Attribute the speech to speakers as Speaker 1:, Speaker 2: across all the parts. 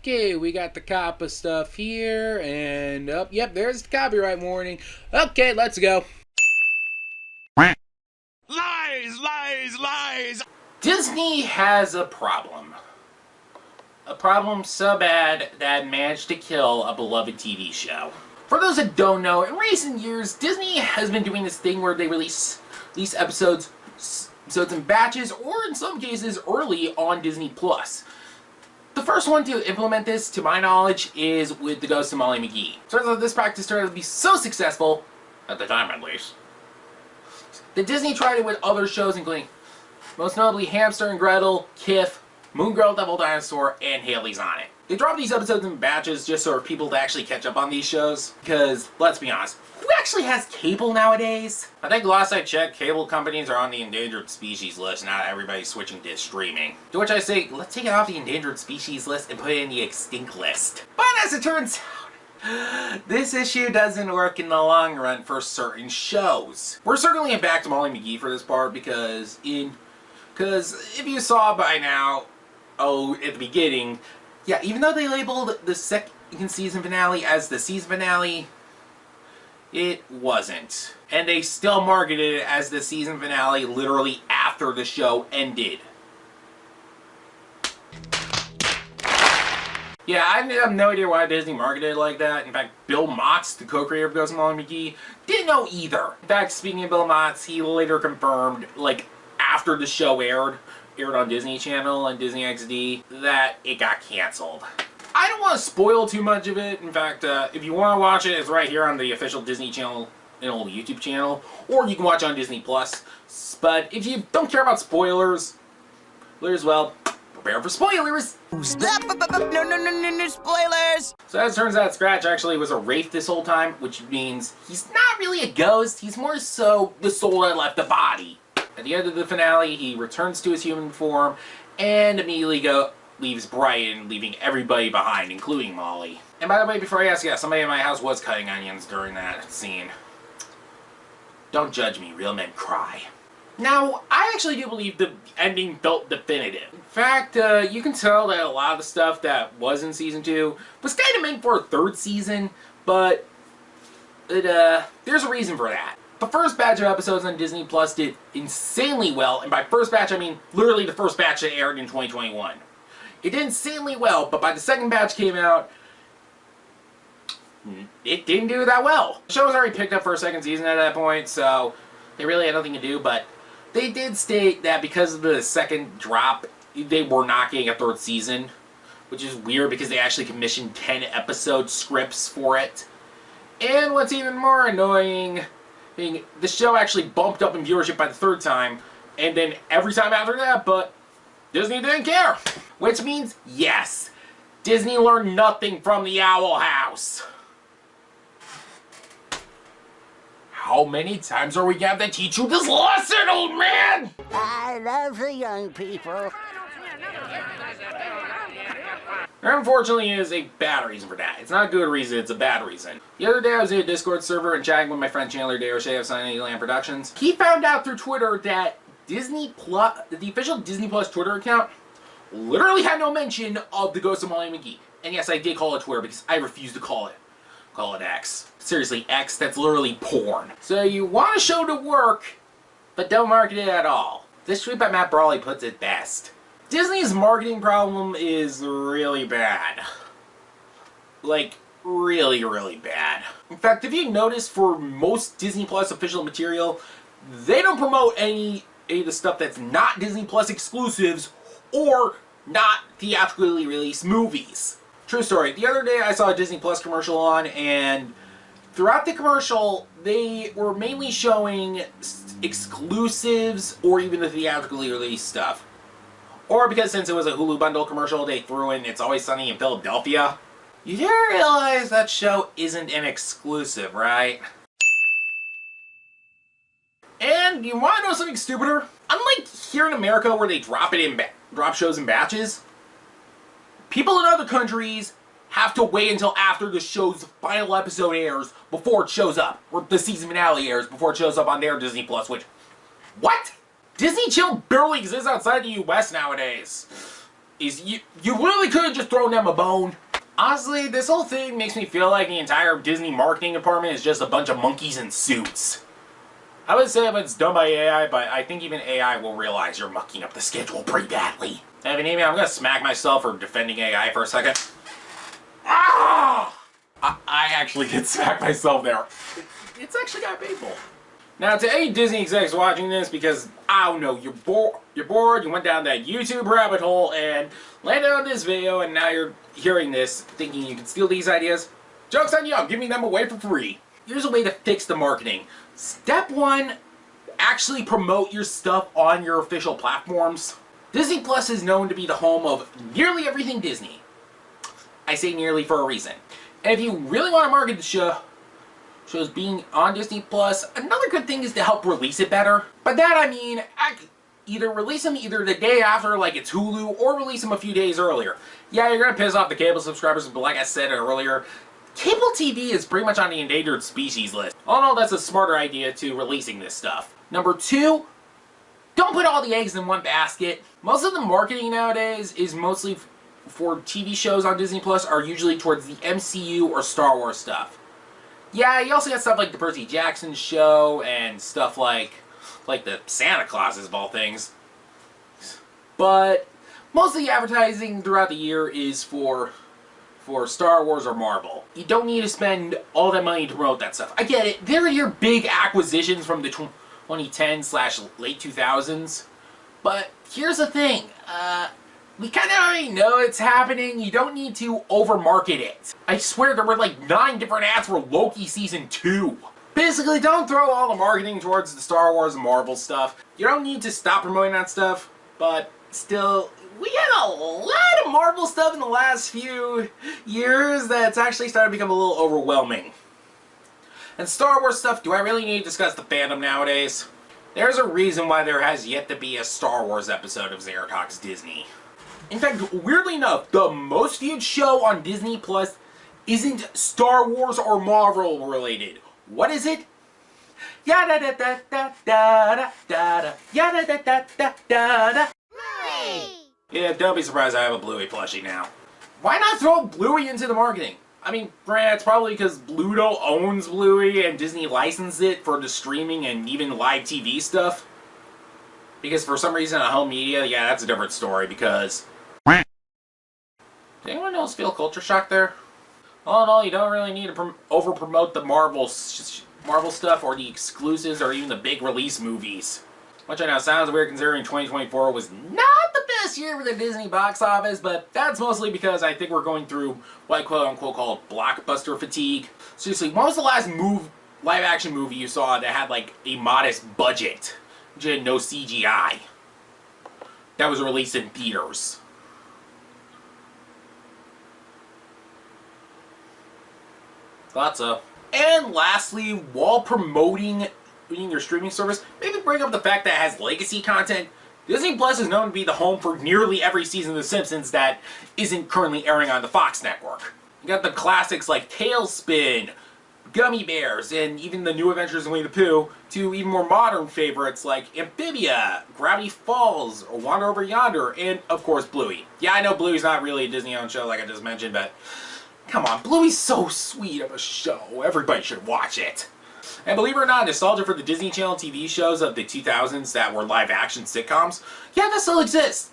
Speaker 1: Okay, we got the COPPA stuff here, and yep, there's the copyright warning. Okay, let's go.
Speaker 2: Lies, lies, lies!
Speaker 1: Disney has a problem. A problem so bad that it managed to kill a beloved TV show. For those that don't know, in recent years, Disney has been doing this thing where they release episodes in batches, or in some cases, early on Disney+. The first one to implement this, to my knowledge, is with The Ghost of Molly McGee. Turns out this practice turned out to be so successful, at the time at least, that Disney tried it with other shows, including, most notably, Hamster and Gretel, Kif, Moon Girl, Devil Dinosaur, and Haley's on It. They dropped these episodes in batches just so for people to actually catch up on these shows, because, let's be honest, who actually has cable nowadays? I think last I checked, cable companies are on the endangered species list, not everybody's switching to streaming. To which I say, let's take it off the endangered species list and put it in the extinct list. But as it turns out, this issue doesn't work in the long run for certain shows. We're certainly back to Molly McGee for this part because if you saw by now, at the beginning, yeah, even though they labeled the second season finale as the season finale, it wasn't. And they still marketed it as the season finale literally after the show ended. Yeah, I have no idea why Disney marketed it like that. In fact, Bill Motz, the co-creator of Ghost of Molly McGee, didn't know either. In fact, speaking of Bill Motz, he later confirmed, like, after the show aired on Disney Channel and Disney XD, that it got canceled. I don't want to spoil too much of it. In fact, if you want to watch it, it's right here on the official Disney Channel, YouTube channel, or you can watch it on Disney+. But if you don't care about spoilers, well, prepare for spoilers!
Speaker 3: No, spoilers!
Speaker 1: So as it turns out, Scratch actually was a wraith this whole time, which means he's not really a ghost, he's more so the soul that left the body. At the end of the finale, he returns to his human form and immediately leaves Brighton, leaving everybody behind, including Molly. And by the way, before I ask, yeah, somebody in my house was cutting onions during that scene. Don't judge me, real men cry. Now, I actually do believe the ending felt definitive. In fact, you can tell that a lot of the stuff that was in Season 2 was kind of meant for a third season, but there's a reason for that. The first batch of episodes on Disney Plus did insanely well, and by first batch I mean literally the first batch that aired in 2021. It did insanely well, but by the second batch came out, it didn't do that well. The show was already picked up for a second season at that point, so they really had nothing to do, but they did state that because of the second drop, they were not getting a third season, which is weird because they actually commissioned 10 episode scripts for it. And what's even more annoying, the show actually bumped up in viewership by the third time, and then every time after that, but Disney didn't care. Which means, yes, Disney learned nothing from the Owl House. How many times are we going to have to teach you this lesson, old man?
Speaker 3: I love the young people.
Speaker 1: There unfortunately is a bad reason for that. It's not a good reason, it's a bad reason. The other day I was in a Discord server and chatting with my friend Chandler of Sunnyland Productions. He found out through Twitter that the official Disney Plus Twitter account literally had no mention of the Ghost of Molly McGee. And yes, I did call it Twitter because I refuse to call it X. Seriously, X, that's literally porn. So you want a show to work, but don't market it at all. This tweet by Matt Brawley puts it best. Disney's marketing problem is really bad. Like, really, really bad. In fact, if you notice, for most Disney Plus official material, they don't promote any of the stuff that's not Disney Plus exclusives or not theatrically released movies. True story. The other day I saw a Disney Plus commercial on, and throughout the commercial, they were mainly showing exclusives or even the theatrically released stuff. Or because since it was a Hulu bundle commercial, they threw in It's Always Sunny in Philadelphia. You do realize that show isn't an exclusive, right? And you want to know something stupider? Unlike here in America where they drop shows in batches, people in other countries have to wait until after the show's final episode airs before it shows up, or the season finale airs before it shows up on their Disney Plus, which, what? Disney Channel barely exists outside the US nowadays. is you really could have just thrown them a bone. Honestly, this whole thing makes me feel like the entire Disney marketing department is just a bunch of monkeys in suits. I would say if it's done by AI, but I think even AI will realize you're mucking up the schedule pretty badly. If you need me, I'm gonna smack myself for defending AI for a second. Ah! I actually did smack myself there. It's actually kind of painful. Now, to any Disney execs watching this, because, I don't know, you're bored, you went down that YouTube rabbit hole and landed on this video, and now you're hearing this, thinking you can steal these ideas. Joke's on you, I'm giving them away for free. Here's a way to fix the marketing. Step 1, actually promote your stuff on your official platforms. Disney Plus is known to be the home of nearly everything Disney. I say nearly for a reason. And if you really want to market the shows being on Disney Plus, another good thing is to help release it better. By that I mean, either release them either the day after, like it's Hulu, or release them a few days earlier. Yeah, you're gonna piss off the cable subscribers, but like I said earlier, cable TV is pretty much on the endangered species list. All in all, that's a smarter idea to releasing this stuff. Number 2, don't put all the eggs in one basket. Most of the marketing nowadays is mostly for TV shows on Disney Plus are usually towards the MCU or Star Wars stuff. Yeah, you also got stuff like the Percy Jackson show and stuff like the Santa Clauses of all things. But most of the advertising throughout the year is for Star Wars or Marvel. You don't need to spend all that money to promote that stuff. I get it. They're your big acquisitions from the 2010/late 2000s. But here's the thing. We kind of already know it's happening. You don't need to over-market it. I swear there were like 9 different ads for Loki Season 2. Basically, don't throw all the marketing towards the Star Wars and Marvel stuff. You don't need to stop promoting that stuff, but still, we had a lot of Marvel stuff in the last few years that's actually started to become a little overwhelming. And Star Wars stuff, do I really need to discuss the fandom nowadays? There's a reason why there has yet to be a Star Wars episode of Xander Talks Disney. In fact, weirdly enough, the most viewed show on Disney Plus isn't Star Wars or Marvel related. What is it? Yada da da da da da da yada da da da da da. Bluey! Yeah, don't be surprised I have a Bluey plushie now. Why not throw Bluey into the marketing? I mean, granted, it's probably because Bluto owns Bluey and Disney licensed it for the streaming and even live TV stuff. Because for some reason on home media, yeah, that's a different story because... Did anyone else feel culture shock there? All in all, you don't really need to over-promote the Marvel stuff or the exclusives or even the big release movies. Which I know sounds weird considering 2024 was not the best year for the Disney box office, but that's mostly because I think we're going through what I quote-unquote call blockbuster fatigue. Seriously, when was the last live-action movie you saw that had like a modest budget? Which had no CGI. That was released in theaters. Thought so. And lastly, while promoting your streaming service, maybe bring up the fact that it has legacy content. Disney Plus is known to be the home for nearly every season of The Simpsons that isn't currently airing on the Fox network. You got the classics like Tailspin, Gummy Bears, and even the New Adventures of Winnie the Pooh, to even more modern favorites like Amphibia, Gravity Falls, or Wander Over Yonder, and of course Bluey. Yeah, I know Bluey's not really a Disney-owned show like I just mentioned, but come on, Bluey's so sweet of a show. Everybody should watch it. And believe it or not, nostalgia for the Disney Channel TV shows of the 2000s that were live-action sitcoms, yeah, that still exists.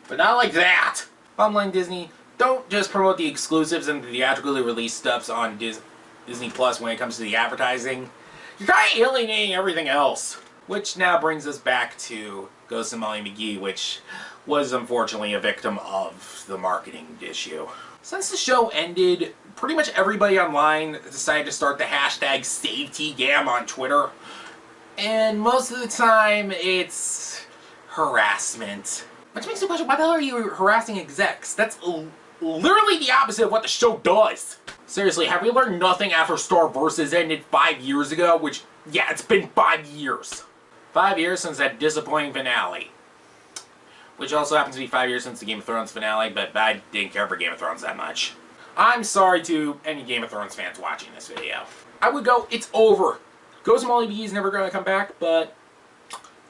Speaker 1: But not like that. Bottom line, Disney, don't just promote the exclusives and the theatrically released stuffs on Disney Plus when it comes to the advertising. You're kind of alienating everything else. Which now brings us back to Ghost of Molly McGee, which was unfortunately a victim of the marketing issue. Since the show ended, pretty much everybody online decided to start the hashtag SaveTGam on Twitter. And most of the time, it's harassment. Which makes me question, why the hell are you harassing execs? That's literally the opposite of what the show does. Seriously, have we learned nothing after Star Vs. ended 5 years ago? Which, yeah, it's been 5 years. 5 years since that disappointing finale. Which also happens to be 5 years since the Game of Thrones finale, but I didn't care for Game of Thrones that much. I'm sorry to any Game of Thrones fans watching this video. I would go, it's over. Ghost of Molly McGee is never going to come back, but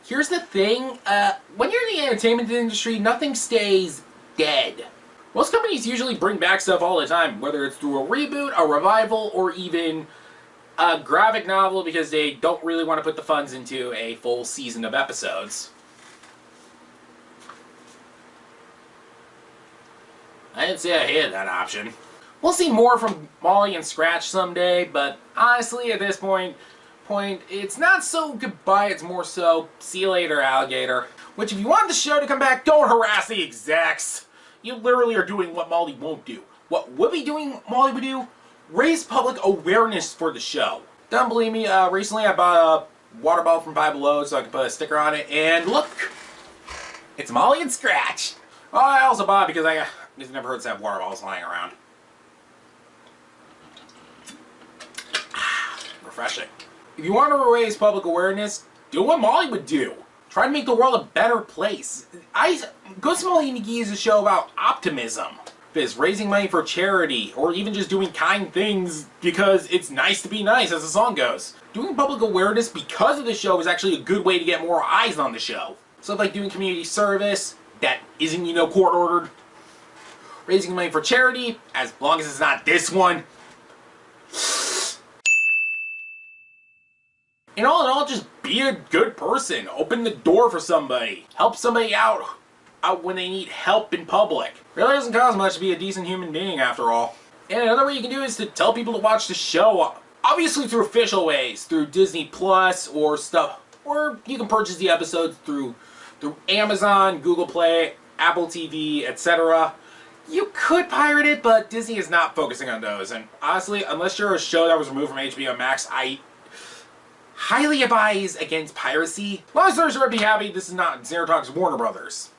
Speaker 1: Here's the thing, when you're in the entertainment industry, nothing stays dead. Most companies usually bring back stuff all the time, whether it's through a reboot, a revival, or even a graphic novel because they don't really want to put the funds into a full season of episodes. I didn't say I hated that option. We'll see more from Molly and Scratch someday, but honestly, at this point, it's not so goodbye, it's more so see you later, alligator. Which, if you want the show to come back, don't harass the execs. You literally are doing what Molly won't do. What would be doing Molly would do? Raise public awareness for the show. Don't believe me, recently I bought a water bottle from Five Below so I could put a sticker on it, and look! It's Molly and Scratch. Well, I also bought it because it never hurts to have water bottles lying around. Refreshing. If you want to raise public awareness, do what Molly would do. Try to make the world a better place. Ghost Molly McGee is a show about optimism. If it's raising money for charity, or even just doing kind things because it's nice to be nice, as the song goes. Doing public awareness because of the show is actually a good way to get more eyes on the show. Stuff like doing community service that isn't, court ordered. Raising money for charity, as long as it's not this one. In all, just be a good person. Open the door for somebody. Help somebody out when they need help in public. Really doesn't cost much to be a decent human being, after all. And another way you can do it is to tell people to watch the show. Obviously through official ways, through Disney Plus or stuff. Or you can purchase the episodes through Amazon, Google Play, Apple TV, etc. You could pirate it, but Disney is not focusing on those. And honestly, unless you're a show that was removed from HBO Max, I highly advise against piracy. Long story short, be happy this is not Xander Talks Warner Brothers.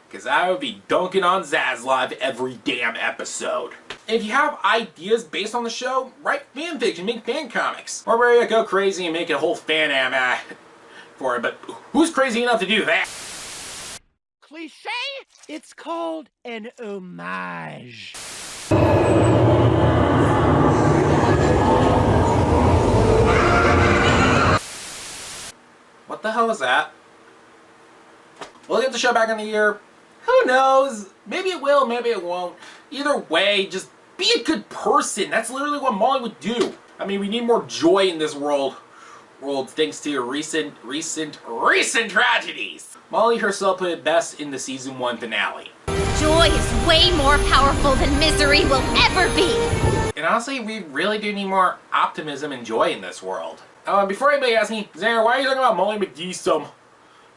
Speaker 1: Because I would be dunking on Zaslav every damn episode. If you have ideas based on the show, write fanfiction, make fan comics. Or maybe go crazy and make a whole fan anime for it, but who's crazy enough to do that?
Speaker 4: Cliche? It's called an homage.
Speaker 1: What the hell is that? Will it get the show back in the year? Who knows? Maybe it will, maybe it won't. Either way, just be a good person. That's literally what Molly would do. I mean, we need more joy in this world thanks to recent tragedies. Molly herself put it best in the season 1 finale.
Speaker 5: Joy is way more powerful than misery will ever be.
Speaker 1: And honestly, we really do need more optimism and joy in this world. Before anybody asks me, Xander, why are you talking about Molly McGee so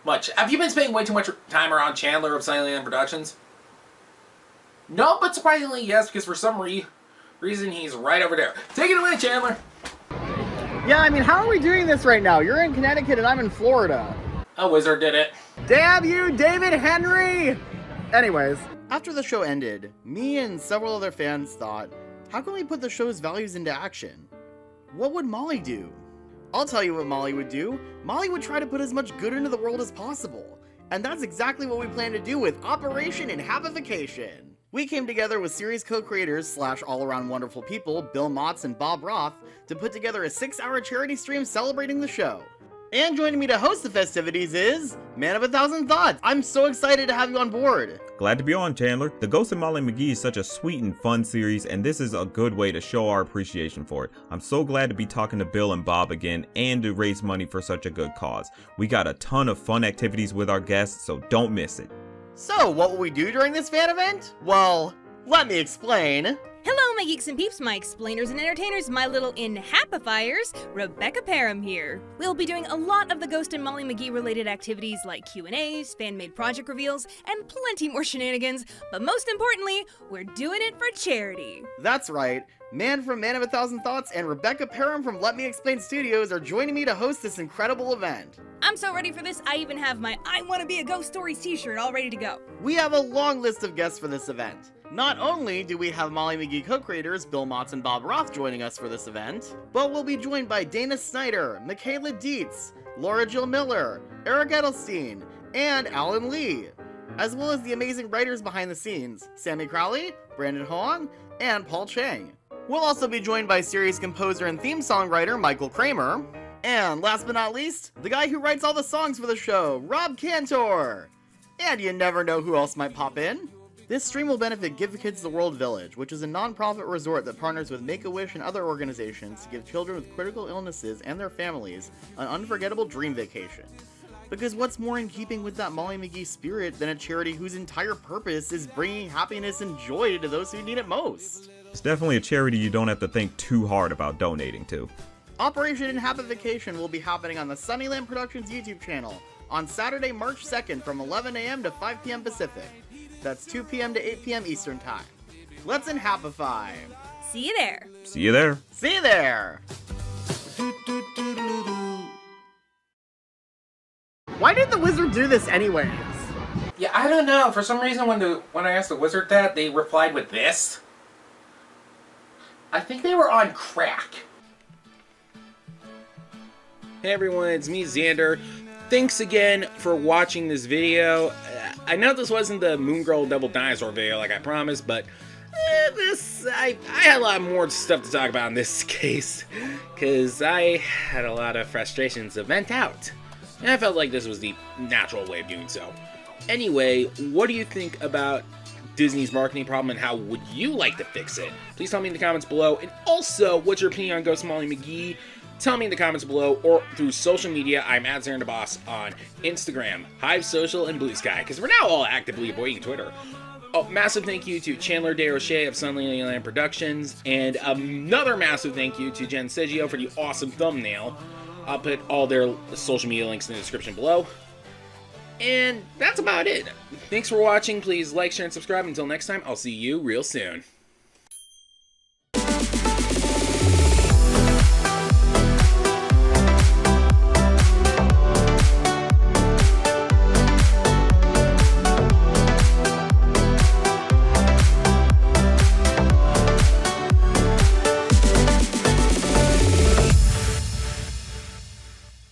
Speaker 1: much? Have you been spending way too much time around Chandler of Silentland Productions? No, but surprisingly yes, because for some reason he's right over there. Take it away, Chandler.
Speaker 6: Yeah, I mean, how are we doing this right now? You're in Connecticut and I'm in Florida.
Speaker 1: A wizard did it.
Speaker 6: Damn you, David Henry! Anyways, after the show ended, me and several other fans thought, how can we put the show's values into action? What would Molly do? I'll tell you what Molly would do. Molly would try to put as much good into the world as possible. And that's exactly what we plan to do with Operation Inhabification. We came together with series co-creators / all-around wonderful people Bill Motz and Bob Roth to put together a 6-hour charity stream celebrating the show. And joining me to host the festivities is Man of 1,000 Thoughts. I'm so excited to have you on board.
Speaker 7: Glad to be on, Chandler. The Ghost of Molly McGee is such a sweet and fun series, and this is a good way to show our appreciation for it. I'm so glad to be talking to Bill and Bob again and to raise money for such a good cause. We got a ton of fun activities with our guests, so don't miss it.
Speaker 6: So, what will we do during this fan event? Well, let me explain.
Speaker 8: Hello, my geeks and peeps, my explainers and entertainers, my little inhappifiers, Rebecca Parham here. We'll be doing a lot of the Ghost and Molly McGee related activities like Q&As, fan-made project reveals, and plenty more shenanigans, but most importantly, we're doing it for charity.
Speaker 6: That's right. Man from Man of 1,000 Thoughts and Rebecca Parham from Let Me Explain Studios are joining me to host this incredible event.
Speaker 8: I'm so ready for this, I even have my I Wanna Be a Ghost Stories t-shirt all ready to go.
Speaker 6: We have a long list of guests for this event. Not only do we have Molly McGee co-creators Bill Motz and Bob Roth joining us for this event, but we'll be joined by Dana Snyder, Michaela Dietz, Laura Jill Miller, Eric Edelstein, and Alan Lee, as well as the amazing writers behind the scenes, Sammy Crowley, Brandon Hoang, and Paul Chang. We'll also be joined by series composer and theme songwriter Michael Kramer, And last but not least, the guy who writes all the songs for the show, Rob Cantor! And you never know who else might pop in. This stream will benefit Give Kids the World Village, which is a non-profit resort that partners with Make-A-Wish and other organizations to give children with critical illnesses and their families an unforgettable dream vacation. Because what's more in keeping with that Molly McGee spirit than a charity whose entire purpose is bringing happiness and joy to those who need it most?
Speaker 7: It's definitely a charity you don't have to think too hard about donating to.
Speaker 6: Operation Inhabitification will be happening on the Sunnyland Productions YouTube channel on Saturday, March 2nd from 11 a.m. to 5 p.m. Pacific. That's 2 p.m. to 8 p.m. Eastern Time. Let's Inhabify!
Speaker 8: See you there.
Speaker 7: See you there.
Speaker 6: See you there! Why did the wizard do this anyways?
Speaker 1: Yeah, I don't know. For some reason, when I asked the wizard that, they replied with this. I think they were on crack.
Speaker 9: Hey everyone, it's me, Xander. Thanks again for watching this video. I know this wasn't the Moon Girl Double Dinosaur video like I promised, but I had a lot more stuff to talk about in this case, because I had a lot of frustrations to vent out. And I felt like this was the natural way of doing so. Anyway, what do you think about Disney's marketing problem and how would you like to fix it? Please tell me in the comments below. And also, what's your opinion on Ghost Molly McGee? Tell me in the comments below or through social media. I'm at Xander Boss on Instagram, Hive Social, and Blue Sky, because we're now all actively avoiding Twitter. Oh, massive thank you to Chandler DeRoche of Sunnyland Productions, and another massive thank you to Jen Seggio for the awesome thumbnail. I'll put all their social media links in the description below. And that's about it. Thanks for watching. Please like, share, and subscribe. Until next time, I'll see you real soon.